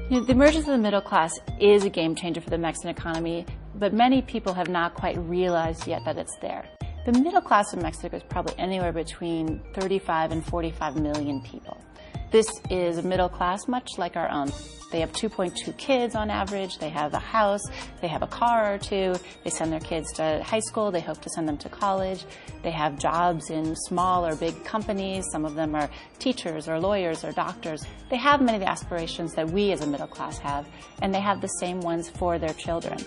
The emergence of the middle class is a game changer for the Mexican economy, but many people have not quite realized yet that it's there. The middle class in Mexico is probably anywhere between 35 and 45 million people. This is a middle class much like our own. They have 2.2 kids on average, they have a house, they have a car or two, they send their kids to high school, they hope to send them to college, they have jobs in small or big companies, some of them are teachers or lawyers or doctors. They have many of the aspirations that we as a middle class have, and they have the same ones for their children.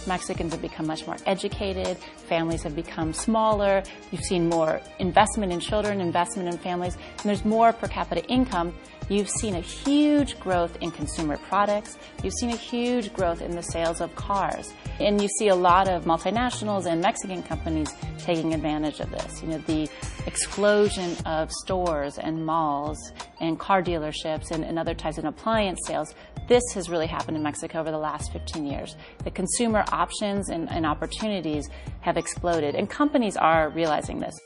Mexicans have become much more educated, families have become smaller, you've seen more investment in children, investment in families, and there's more per capita income. You've seen a huge growth in consumer products, you've seen a huge growth in the sales of cars, and you see a lot of multinationals and Mexican companies taking advantage of this. The explosion of stores and malls and car dealerships and other types of appliance sales. This has really happened in Mexico over the last 15 years. The consumer options and opportunities have exploded, and companies are realizing this.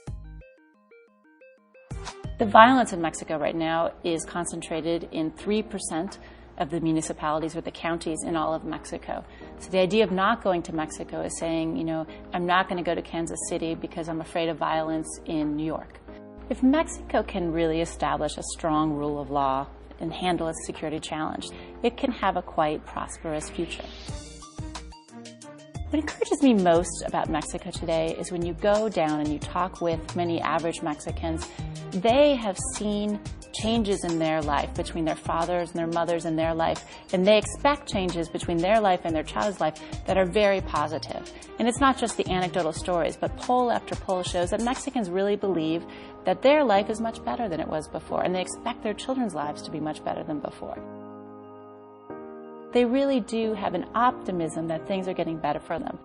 The violence in Mexico right now is concentrated in 3% of the municipalities or the counties in all of Mexico. So the idea of not going to Mexico is saying, I'm not going to go to Kansas City because I'm afraid of violence in New York. If Mexico can really establish a strong rule of law and handle its security challenge, it can have a quite prosperous future. What encourages me most about Mexico today is when you go down and you talk with many average Mexicans, they have seen changes in their life between their fathers and their mothers in their life, and they expect changes between their life and their child's life that are very positive. And it's not just the anecdotal stories, but poll after poll shows that Mexicans really believe that their life is much better than it was before, and they expect their children's lives to be much better than before. They really do have an optimism that things are getting better for them.